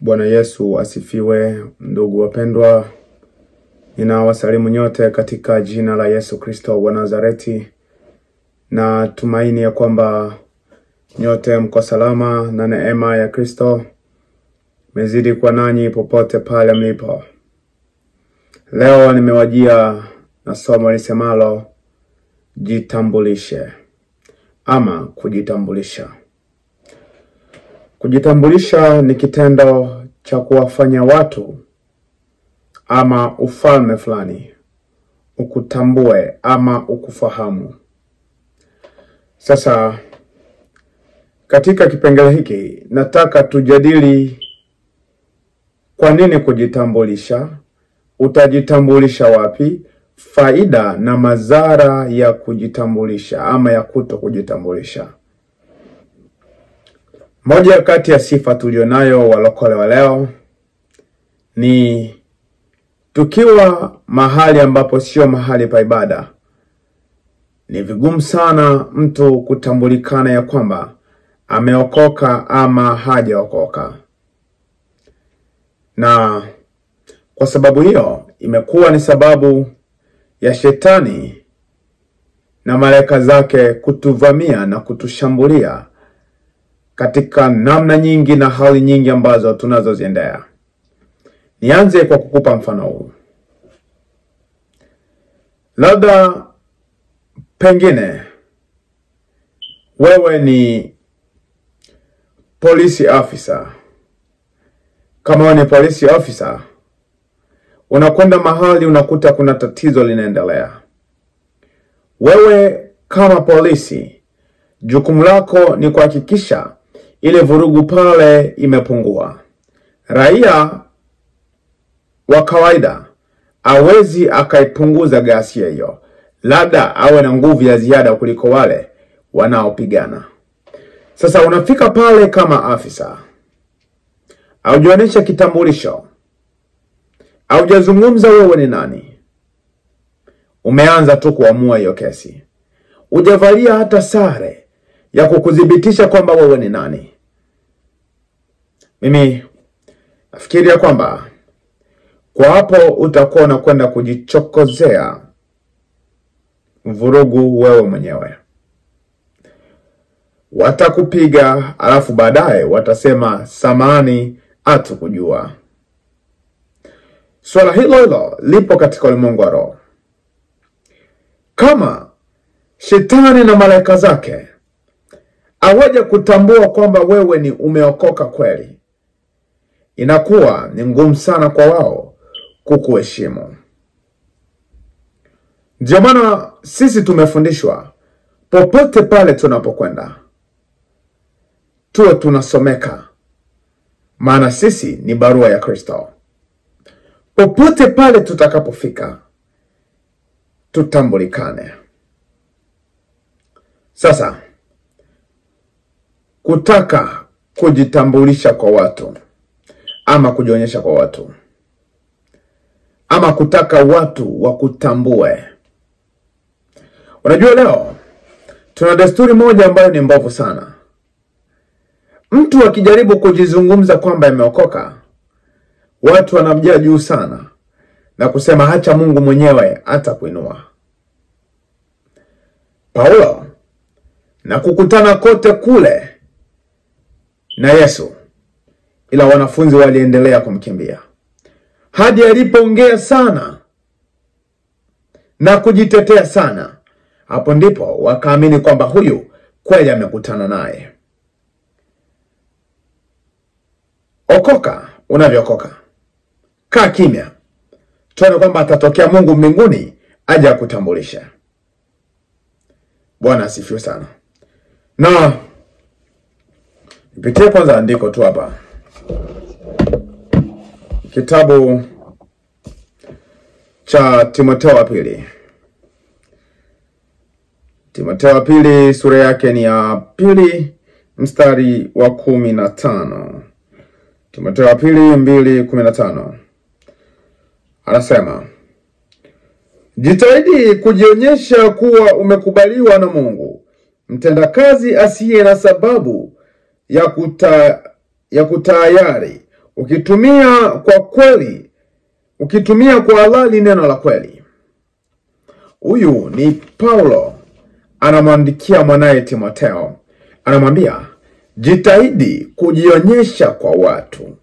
Bwana Yesu asifiwe. Ndugu wapendwa, ninawasalimu nyote katika jina la Yesu Kristo wa Nazareti, na tumaini ya kwamba nyote mko salama na neema ya Kristo mezidi kwa nanyi popote pale mlipo. Leo nimewajia na somo lisemalo jitambulishe ama kujitambulisha. Kujitambulisha ni kitendo cha kuwafanya watu ama ufalme fulani ukutambue ama ukufahamu. Sasa katika kipengele hiki nataka tujadili kwa nini kujitambulisha, utajitambulisha wapi, faida na madhara ya kujitambulisha ama ya kuto kujitambulisha. Moja kati ya sifa tulionayo walokole wa leo ni tukiwa mahali ambapo sio mahali pa ibada, ni vigumu sana mtu kutambulikana ya kwamba ameokoka ama hajaokoka. Na kwa sababu hiyo imekuwa ni sababu ya shetani na malaika zake kutuvamia na kutushambulia katika namna nyingi na hali nyingi ambazo tunazoziendea. Nianze kwa kukupa mfano huu. Labda pengine wewe ni police officer. Kama wewe ni police officer, unakwenda mahali unakuta kuna tatizo linaendelea. Wewe kama polisi, jukumu lako ni kuhakikisha ile vurugu pale imepungua. Raia wa kawaida hawezi akaipunguza ghasia hiyo, labda awe na nguvu ya ziada kuliko wale wanaopigana. Sasa unafika pale kama afisa, haujaonyesha kitambulisho, haujazungumza wewe ni nani, umeanza tu kuamua hiyo kesi. Hujavalia hata sare ya kukudhibitisha kwamba wewe ni nani. Mimi nafikiria kwamba kwa hapo utakuwa unakwenda kujichokozea vurugu wewe mwenyewe. Watakupiga alafu baadaye watasema samahani hatukujua. Swala hilo lipo katika ulimwengu wa roho. Kama shetani na malaika zake hawaja kutambua kwamba wewe ni umeokoka kweli, inakuwa ni ngumu sana kwa wao kukuheshimu. Ndio maana sisi tumefundishwa popote pale tunapokwenda tuwe tunasomeka, maana sisi ni barua ya Kristo. Popote pale tutakapofika tutambulikane. Sasa kutaka kujitambulisha kwa watu ama kujionyesha kwa watu ama kutaka watu wakutambue. Unajua leo tuna desturi moja ambayo ni mbovu sana. Mtu akijaribu kujizungumza kwamba ameokoka, watu wanamjia juu sana na kusema hacha Mungu mwenyewe atakuinua. Paulo na kukutana kote kule na Yesu, ila wanafunzi waliendelea kumkimbia hadi alipoongea sana na kujitetea sana. Hapo ndipo wakaamini kwamba huyu kweli amekutana naye. Okoka unavyookoka. Kaa kimya, tuone kwamba atatokea Mungu mbinguni aje akutambulisha. Bwana asifiwe sana. Na nipitie kwanza andiko tu hapa. Kitabu cha Timotheo wa pili. Timotheo wa pili sura yake ni ya 2 mstari wa 15. Timotheo wa pili 2:15. Anasema, jitahidi kujionyesha kuwa umekubaliwa na Mungu, mtendakazi asiye na sababu ya kutayari, ukitumia kwa kweli, ukitumia kwa halali neno la kweli. Huyu ni Paulo anamwandikia mwanaye Timotheo. Anamwambia, jitahidi kujionyesha kwa watu.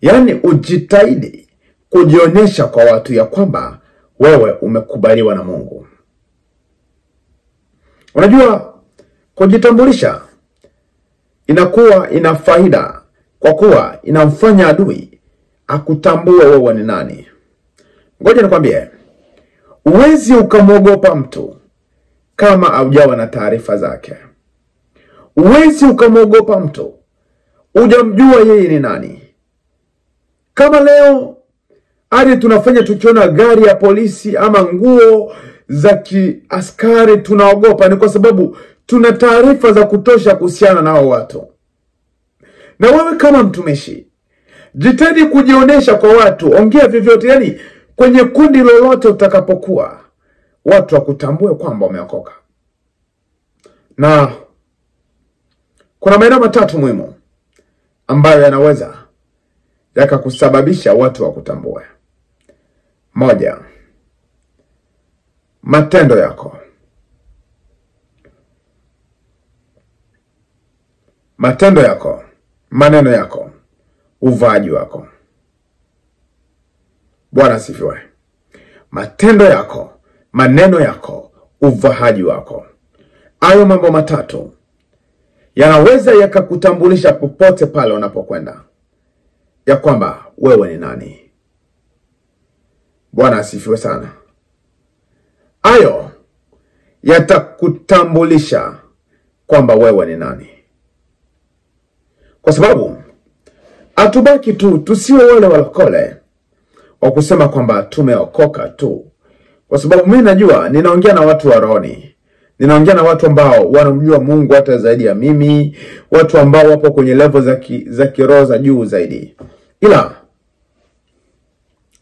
Yaani ujitahidi kujionyesha kwa watu ya kwamba wewe umekubaliwa na Mungu. Unajua, kujitambulisha inakuwa ina faida kwa kuwa inamfanya adui akutambue wewe ni nani. Ngoja nikwambie, huwezi ukamwogopa mtu kama haujawa na taarifa zake. Huwezi ukamwogopa mtu hujamjua yeye ni nani. Kama leo hadi tunafanya tukiona gari ya polisi ama nguo za kiaskari tunaogopa, ni kwa sababu tuna taarifa za kutosha kuhusiana na hao watu. Na wewe kama mtumishi, jitahidi kujionyesha kwa watu, ongea vyovyote, yani kwenye kundi lolote utakapokuwa, watu wakutambue kwamba umeokoka. Na kuna maeneo matatu muhimu ambayo yanaweza yakakusababisha watu wakutambue. Moja, matendo yako. Matendo yako, maneno yako, uvaaji wako. Bwana asifiwe. Matendo yako, maneno yako, uvaaji wako. Hayo mambo matatu yanaweza yakakutambulisha popote pale unapokwenda ya kwamba wewe ni nani. Bwana asifiwe sana. Hayo yatakutambulisha kwamba wewe ni nani. Kwa sababu atubaki tu, tusiwe wale walokole wa kusema kwamba tumeokoka tu. Kwa sababu mimi najua ninaongea na watu wa rohoni. Ninaongea na watu ambao wanamjua Mungu hata zaidi ya mimi, watu ambao wapo kwenye level za kiroho za juu zaidi. Ila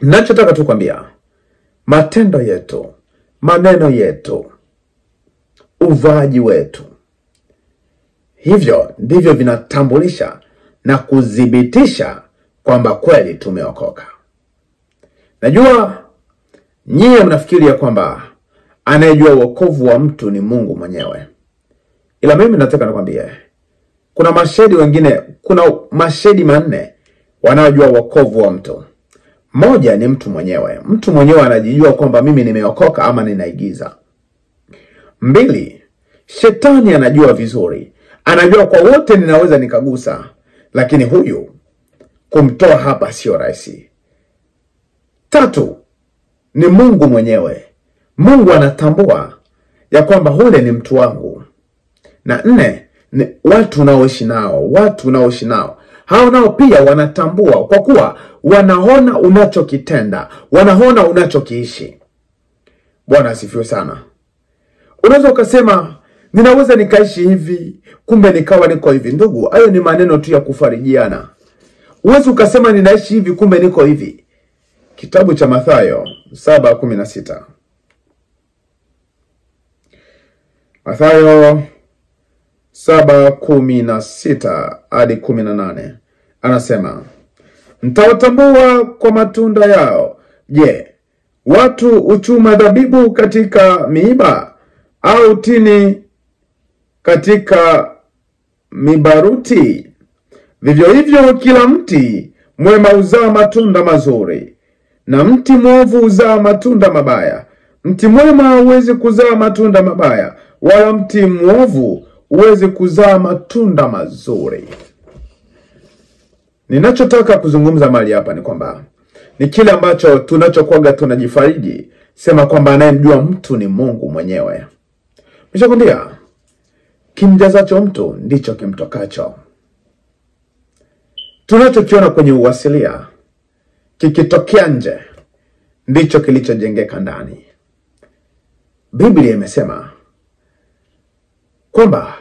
ninachotaka tu kwambia, matendo yetu, maneno yetu, uvaaji wetu, hivyo ndivyo vinatambulisha na kudhibitisha kwamba kweli tumeokoka. Najua nyie mnafikiri ya kwamba anayejua wokovu wa mtu ni Mungu mwenyewe. Ila mimi nataka nikwambie, kuna mashahidi wengine, kuna mashahidi 4 wanaojua wokovu wa mtu. Moja ni mtu mwenyewe. Mtu mwenyewe anajijua kwamba mimi nimeokoka ama ninaigiza. 2, shetani anajua vizuri. Anajua kwa wote ninaweza nikagusa, lakini huyu kumtoa hapa sio rahisi. 3, ni Mungu mwenyewe. Mungu anatambua ya kwamba hule ni mtu wangu. Na 4, ni watu unaoishi nao. Watu unaoishi nao, hao nao pia wanatambua kwa kuwa wanaona unachokitenda, wanaona unachokiishi. Bwana asifiwe sana. Unaweza ukasema ninaweza nikaishi hivi, kumbe nikawa niko hivi. Ndugu, hayo ni maneno tu ya kufarijiana. Uwezi ukasema ninaishi hivi kumbe niko hivi. Kitabu cha Mathayo 7:16. Mathayo 7:16 hadi 18. Anasema, mtawatambua kwa matunda yao. Je, watu uchuma dhabibu katika miiba au tini katika mibaruti? Vivyo hivyo kila mti mwema uzaa matunda mazuri, na mti mwovu uzaa matunda mabaya. Mti mwema huwezi kuzaa matunda mabaya, wala mti mwovu huwezi kuzaa matunda mazuri. Ninachotaka kuzungumza mahali hapa ni kwamba ni kile ambacho tunachokuaga tunajifariji, sema kwamba anayemjua mtu ni Mungu mwenyewe. Nishakwambia, kimjazacho mtu ndicho kimtokacho. Tunachokiona kwenye uwasilia kikitokea nje ndicho kilichojengeka ndani. Biblia imesema kwamba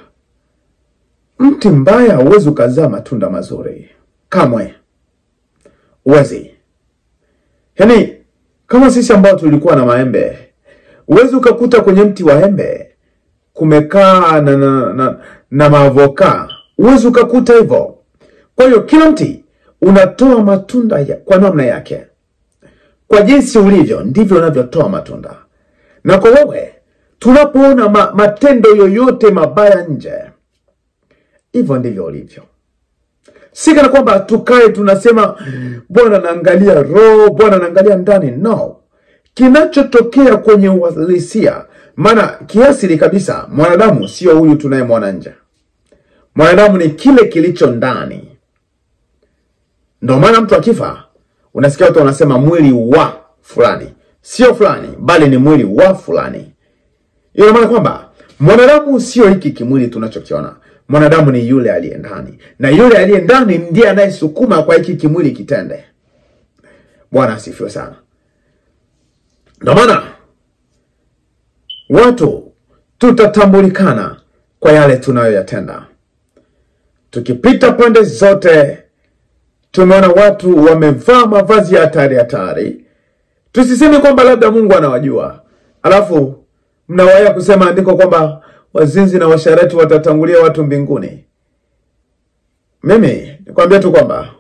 mti mbaya huwezi ukazaa matunda mazuri. Kamwe uwezi. Yaani kama sisi ambao tulikuwa na maembe, huwezi ukakuta kwenye mti wa embe kumekaa na mavoka. Huwezi ukakuta hivyo. Kwa hiyo kila mti unatoa matunda kwa namna yake. Kwa jinsi ulivyo ndivyo unavyotoa matunda. Na kwa wewe, tunapoona matendo yoyote mabaya nje, hivyo ndivyo ulivyo. Si kana kwamba tukae tunasema Bwana naangalia roho, Bwana naangalia ndani. No. Kinachotokea kwenye uhalisia, maana kiasili kabisa mwanadamu sio huyu tunayemwona nje. Mwanadamu ni kile kilicho ndani. Ndio maana mtu akifa unasikia watu wanasema mwili wa fulani. Sio fulani, bali ni mwili wa fulani. Ina maana kwamba mwanadamu sio hiki kimwili tunachokiona. Mwanadamu ni yule aliye ndani. Na yule aliye ndani ndiye anayesukuma kwa hiki kimwili kitende. Bwana asifiwe sana. Ndio maana watu tutatambulikana kwa yale tunayoyatenda. Tukipita pande zote, tumeona watu wamevaa mavazi ya hatari. Tusiseme kwamba labda Mungu anawajua. Alafu mnawaya kusema andiko kwamba wazinzi na washarati watatangulia watu mbinguni. Mimi nikwambia tu kwamba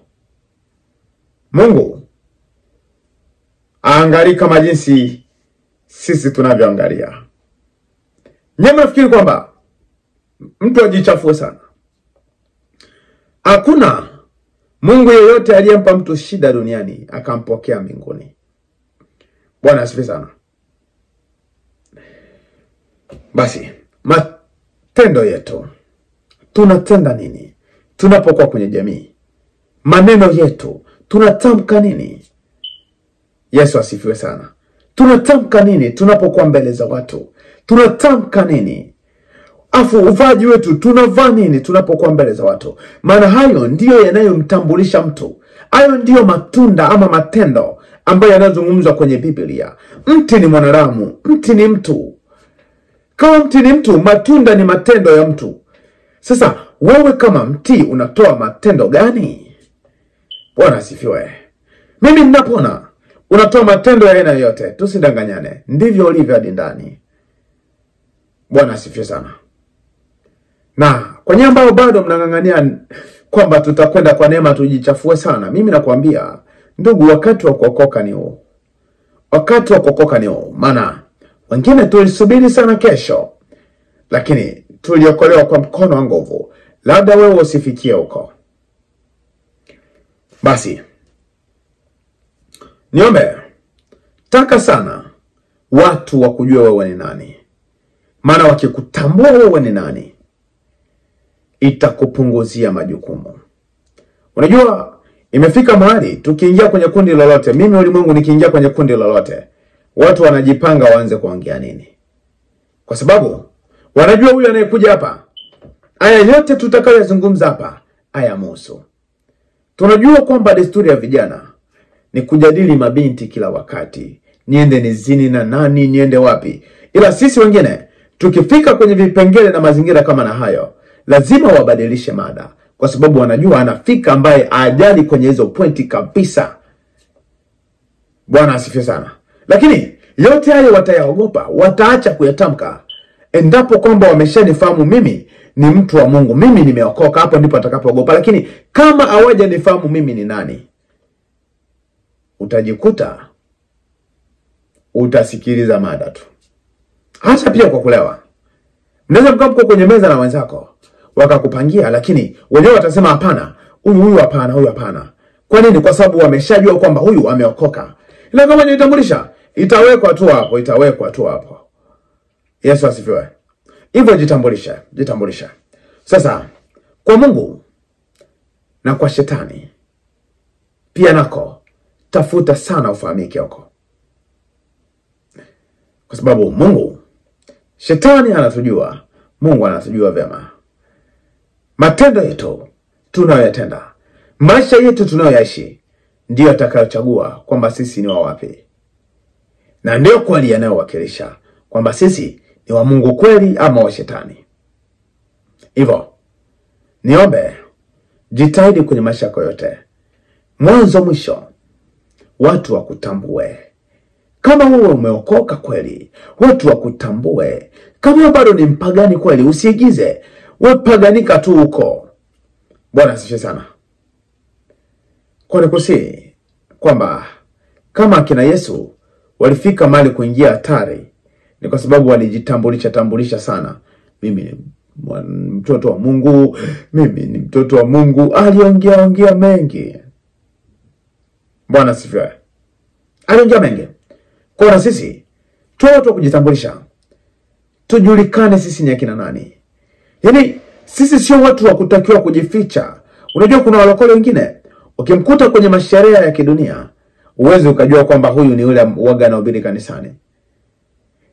Mungu aangalii kama jinsi sisi tunavyoangalia. Nyinyi mnafikiri kwamba mtu ajichafue sana? Hakuna Mungu yeyote aliyempa mtu shida duniani akampokea mbinguni. Bwana asifiwe sana. Basi, matendo yetu, tunatenda nini tunapokuwa kwenye jamii? Maneno yetu, tunatamka nini? Yesu asifiwe sana. Tunatamka nini tunapokuwa mbele za watu? Tunatamka nini? Afu uvaji wetu, tunavaa nini tunapokuwa mbele za watu? Maana hayo ndiyo yanayomtambulisha mtu. Hayo ndiyo matunda ama matendo ambayo yanazungumzwa kwenye Biblia. Mti ni mwanadamu, mti ni mtu. Kama mti ni mtu, matunda ni matendo ya mtu. Sasa wewe kama mti unatoa matendo gani? Bwana asifiwe. Mimi ninapona unatoa matendo ya aina yote, tusidanganyane. Ndivyo ulivyo hadi ndani. Bwana asifiwe sana. Na kwa nyinyi ambao bado mnang'ang'ania kwamba tutakwenda kwa neema tujichafue sana, mimi nakwambia ndugu, wakati wa kuokoka ni huu. Wakati wa kuokoka ni huu. Maana wengine tulisubiri sana kesho, lakini tuliokolewa kwa mkono wa nguvu. Labda wewe usifikie huko. Basi, niombe, taka sana watu wakujue wewe ni nani. Maana wakikutambua wewe ni nani, itakupunguzia majukumu. Unajua, imefika mahali tukiingia kwenye kundi lolote, mimi ulimwengu nikiingia kwenye kundi lolote, watu wanajipanga waanze kuongea nini. Kwa sababu wanajua huyu anayekuja hapa, aya yote tutakayozungumza hapa hayamhusu. Tunajua kwamba desturi ya vijana ni kujadili mabinti kila wakati. Niende nizini na nani, niende wapi. Ila sisi wengine tukifika kwenye vipengele na mazingira kama na hayo, lazima wabadilishe mada. Kwa sababu wanajua anafika ambaye ajali kwenye hizo pointi kabisa. Bwana asifiwe sana. Lakini yote hayo watayaogopa, wataacha kuyatamka. Endapo kwamba wameshanifahamu mimi ni mtu wa Mungu, mimi nimeokoka, hapo ndipo atakapoogopa. Lakini kama hawajanifahamu mimi ni nani, utajikuta utasikiliza mada tu. Hasa pia kwa kulewa. Mnaweza mkapo kwenye meza na wenzako wakakupangia, lakini wenyewe watasema hapana, huyu hapana, huyu hapana. Kwa nini? Kwa sababu wameshajua kwamba huyu ameokoka. Ila kama nitambulisha, itawekwa tu hapo. Yesu asifiwe. Hivyo jitambulisha. Sasa kwa Mungu na kwa shetani pia nako tafuta sana ufahamike huko. Kwa sababu Mungu, shetani anatujua, Mungu anatujua vyema. Matendo yetu tunayoyatenda, maisha yetu tunayoyaishi, ndiyo atakayochagua kwamba sisi ni wa wapi. Na ndio kweli yanayowakilisha kwamba sisi ni wa Mungu kweli ama wa shetani. Hivyo niombe, jitahidi kwenye maisha yako yote, mwanzo mwisho, watu wakutambue. Kama wewe umeokoka kweli, watu wakutambue. Kama bado ni mpagani kweli, usiigize. Wewe paganika tu huko. Bwana asifiwe sana. Kwa nikusi kwamba kama akina Yesu walifika mahali kuingia hatari, ni kwa sababu walijitambulisha sana. Mimi ni mtoto wa Mungu, mimi ni mtoto wa Mungu. Aliongea mengi. Bwana asifiwe. Aliongea mengi. Kwa sisi tuwe kujitambulisha. Tujulikane sisi ni akina nani. Yaani sisi sio watu wa kutakiwa kujificha. Unajua kuna walokole wengine ukimkuta kwenye masherehe ya kidunia, uweze ukajua kwamba huyu ni yule waga anahubiri kanisani.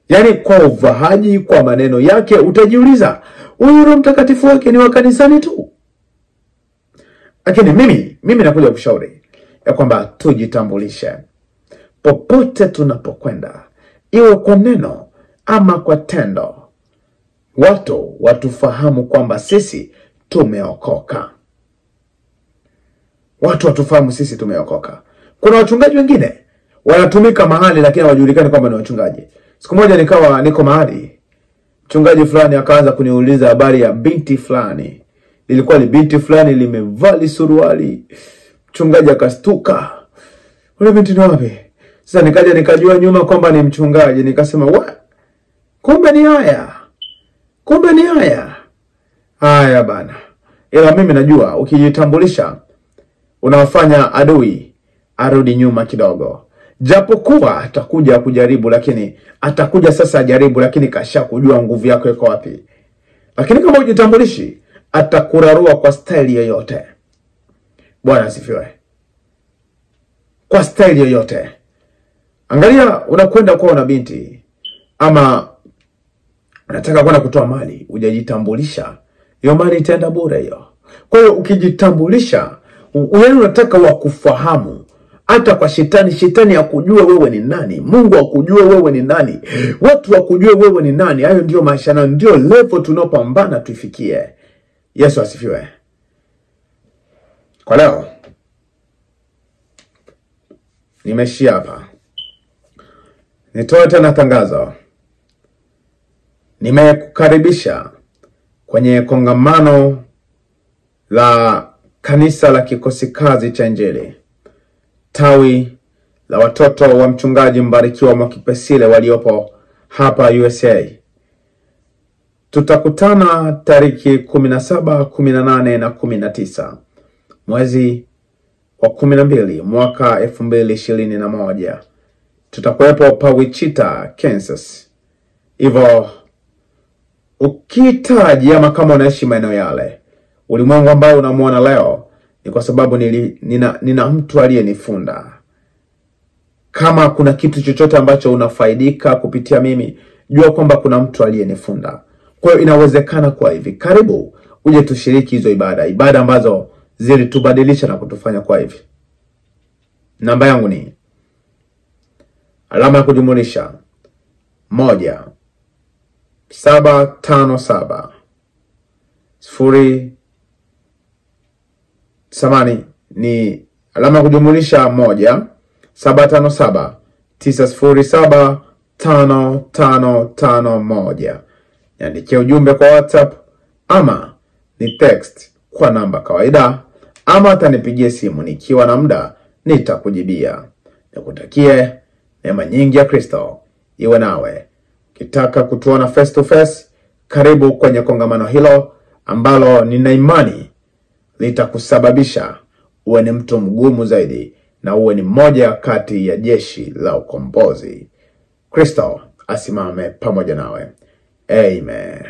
Yaani kwa uvahaji, kwa maneno yake utajiuliza, huyu Roho Mtakatifu wake ni wa kanisani tu. Lakini mimi nakuja kushauri ya kwamba tujitambulishe. Popote tunapokwenda, iwe kwa neno ama kwa tendo, watu watufahamu kwamba sisi tumeokoka. Watu watufahamu sisi tumeokoka. Kuna wachungaji wengine wanatumika mahali lakini hawajulikani kwamba ni wachungaji. Siku moja niko mahali, mchungaji fulani akaanza kuniuliza habari ya binti fulani. Lilikuwa ni binti fulani limevali suruali. Mchungaji akastuka. Ule binti ni wapi? Sasa nikajua nyuma kwamba ni mchungaji. Nikasema, "What? Kumbe ni haya. Haya bana." Ila mimi najua ukijitambulisha unawafanya adui arudi nyuma kidogo. Japokuwa atakuja kujaribu, lakini atakuja sasa ajaribu, lakini kasha kujua nguvu yako iko wapi. Lakini kama ujitambulishi, atakurarua kwa staili yoyote. Bwana asifiwe. Kwa staili yoyote. Angalia, unakwenda kwa una binti ama unataka kwenda kutoa mali, hujajitambulisha, hiyo mali itaenda bure hiyo. Kwa hiyo ukijitambulisha, unataka wakufahamu. Hata kwa shetani akujue wewe ni nani. Mungu akujue wewe ni nani. Watu akujue wewe ni nani. Hayo ndio maisha na ndio level tunapambana tuifikie. Yesu asifiwe. Kwa leo nimeshia hapa. Nitoe tena tangazo. Nimekukaribisha kwenye kongamano la kanisa la Kikosi Kazi cha Injili, tawi la watoto wa mchungaji Mbarikiwa Mwakipesile waliopo hapa USA. Tutakutana tariki 17, 18 na 19 mwezi wa 12 mwaka 2021. Tutakuwepo pa Wichita, Kansas. Hivyo ukihitaji ama kama unaishi maeneo yale, ulimwengu ambao unamuona leo ni kwa sababu nina mtu aliyenifunda. Kama kuna kitu chochote ambacho unafaidika kupitia mimi, jua kwamba kuna mtu aliyenifunda. Kwa hiyo inawezekana kwa hivi. Karibu uje tushiriki hizo ibada ambazo zilitubadilisha na kutufanya kwa hivi. Namba yangu ni alama ya kujumulisha 1-757 samani ni alama ya kujumulisha 1-757 907 5551. Niandikie ujumbe kwa WhatsApp ama ni text kwa namba kawaida, ama atanipigie simu nikiwa na muda nitakujibia. Nikutakie neema nyingi ya Kristo iwe nawe. Ukitaka kutuona face to face, karibu kwenye kongamano hilo ambalo nina imani litakusababisha uwe ni mtu mgumu zaidi na uwe ni mmoja kati ya jeshi la ukombozi. Kristo asimame pamoja nawe. Amen.